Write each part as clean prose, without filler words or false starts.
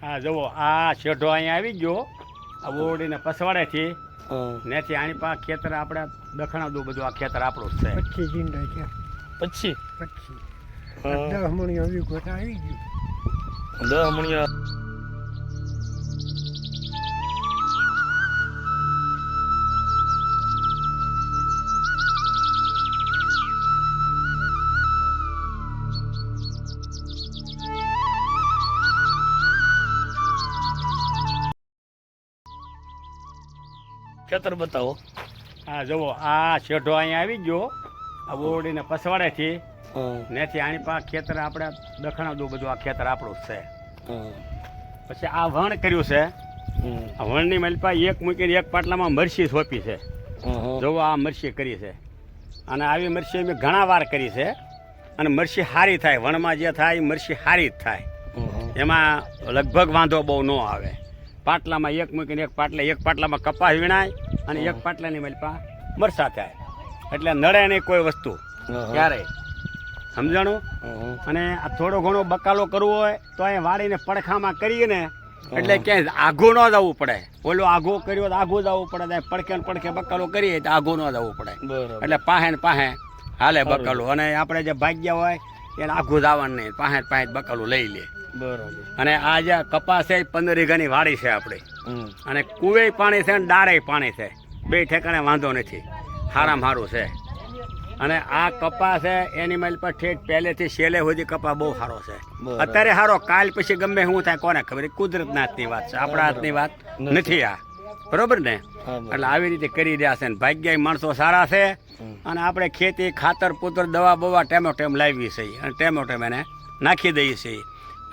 હા જુઓ આ શેઢો અહીંયા આવી ગયો આ ઓરડીને પસવાડેથી નેથી આની પાસે ખેતર આપણે દખણા દો બધું આ ખેતર આપણું જ છે. પછી જીંડા છે પછી પછી 10 મણીઓ વીઘો તો આવી ગયું. 10 મણિયા ખેતર બતાવો. હા જુઓ આ શેઢો અહીંયા આવી ગયો આ ઓરડીને પસવાડેથી નેથી આની પાસે ખેતર આપણે દખણા દો બધું આ ખેતર આપણું જ છે. પછી આ વણ કર્યું છે આ વણની મલપા એક મૂકીને એક પાટલામાં મરસી સોંપી છે. જુઓ આ મરસી કરી છે અને આવી મરસી મેં ઘણા વાર કરી છે અને મરસી સારી થાય વણમાં જે થાય એ મરસી સારી જ થાય એમાં લગભગ વાંધો બહુ ન આવે. પાટલામાં એક મૂકીને એક પાટલામાં કપાસ વીણાય અને એક પાટલાની મલપા મરસા થાય એટલે નડે નહીં કોઈ વસ્તુ ક્યારેય સમજાણું. અને આ થોડો ઘણો બકાલો કરવો હોય તો અહીં વાળીને પડખામાં કરીએ ને એટલે ક્યાંય આઘું ન જવું પડે. ઓલો આઘો કર્યો તો આઘું જવું પડે પડખે ને પડખે બકાલો કરીએ તો આઘું ન જવું પડે એટલે પાહે ને પાહે હાલે બકાલું. અને આપણે જે ભાગ્યા હોય એને આઘું જવાનું નહીં પાહે પાહે બકાલું લઈ લે. બરાબર. અને આ જે કપાસ છે 15 વીઘાની વાડી છે આપણી અને કુવે પાણી છે અને ડારે પાણી છે બે ઠેકાણે વાંધો નથી સારામાં સારું છે. અને આ કપાસ છે એની માલ પર ઠેઠ પહેલેથી છેલ્લે સુધી કપાસ બહુ સારો છે. અત્યારે સારો કાલ પછી ગમે શું થાય કોને ખબર કુદરતના હાથની વાત છે આપણા હાથની વાત નથી આ બરોબર ને. એટલે આવી રીતે કરી રહ્યા છે ને ભાગ્ય માણસો સારા છે અને આપણે ખેતી ખાતર પુત્ર દવા બવા ટેમો ટેમ લાવી છે અને ટેમો ટેમ એને નાખી દઈએ છીએ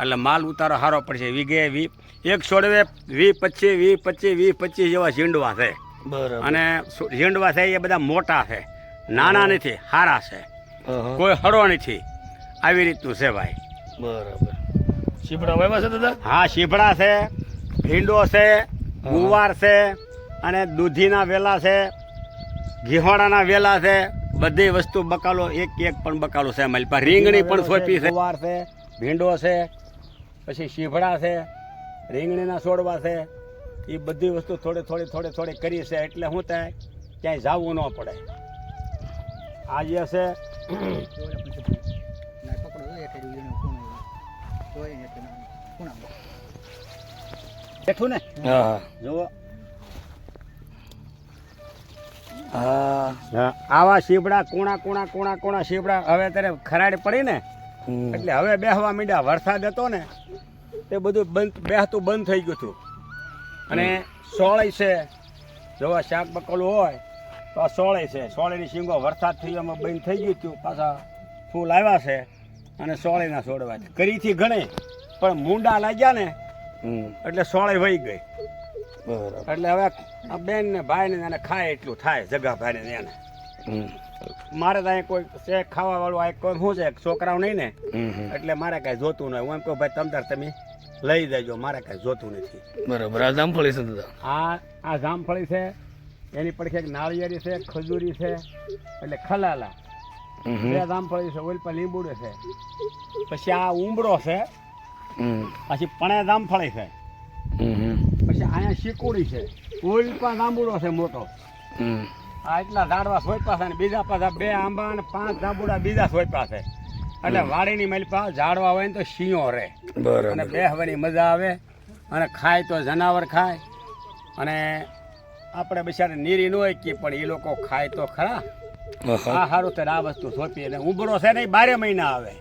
એટલે માલ ઉતારો સારો પડશે. વીઘે એક છોડવે 20-25 જેવા ઝીંડવા છે અને ઝીંડવા છે એ બધા મોટા છે નાના નથી સારા છે કોઈ હળો નથી આવી રીતનું છે ભાઈ. બરાબર. શીપડા વાવ્યા છે દાદા? હા શીપડા છે ભીંડો છે ગુવાર છે અને દૂધીના વેલા છે ઘીહોડાના વેલા છે બધી વસ્તુ બકાલો એક પણ બકાલો છે અમારી પાસે. રીંગણી પણ સોંપી છે ગુવાર છે ભીંડો છે પછી શીપડા છે રીંગણીના છોડવા છે એ બધી વસ્તુ થોડી કરી છે એટલે શું થાય ક્યાંય જવું ન પડે. આ જે છે બેઠું ને જુઓ આવા શીપડા કુણા શીપડા હવે અત્યારે ખરાડ પડી ને એટલે હવે બેહવા માંડ્યા. વરસાદ હતો ને તે બધું બેહતું બંધ થઈ ગયું હતું. અને સોળી છે જોવા શાક બકલું હોય તો આ સોળી છે સોળીની શીંગો વરસાદ થઈ એમાં બંધ થઈ ગયું હતું પાછા ફૂલ આવ્યા છે અને સોળીના છોડવા છે કરીથી ઘણી પણ મૂંડા લાગ્યા ને એટલે સોળી વહી ગઈ. એટલે હવે આ બેન ને ભાઈ ને એને ખાય એટલું થાય જગા ભાઈ ને એને. મારે તો અહીં કોઈ છે ખાવા વાળું આ કોઈ શું છે છોકરાઓ નહીં ને એટલે મારે કાંઈ જોતું નહીં. હું એમ કહું ભાઈ તમતાર તમે લઈ દેજો મારે કાંઈ જોતું નથી. બરાબર. આ જામફળી છે દાદા? આ જામફળી છે એની પડખે એક નાળિયેરી છે ખજૂરી છે એટલે ખલાલા 2 જામફળી છે ઓલ પર લીંબુડો છે પછી આ ઉંબળો છે પછી પણે જામફળી છે પછી અહીંયા શીકુડી છે ઓલ પર જાંબુડો છે મોટો. આ એટલા ઝાડવા સોંપ્યા છે ને બીજા પાછા 2 આંબા અને 5 જાંબુડા બીજા સોંપ્યા છે એટલે વાડીની મલપા ઝાડવા હોય ને તો શિયો રહે અને બેહવાની મજા આવે અને ખાય તો જનાવર ખાય અને આપણે બિચારે નીરી ન હોય કે પણ એ લોકો ખાય તો ખરા. આ સારું તો આ વસ્તુ સોંપી અને ઉંબરો છે ને 12 મહિના આવે.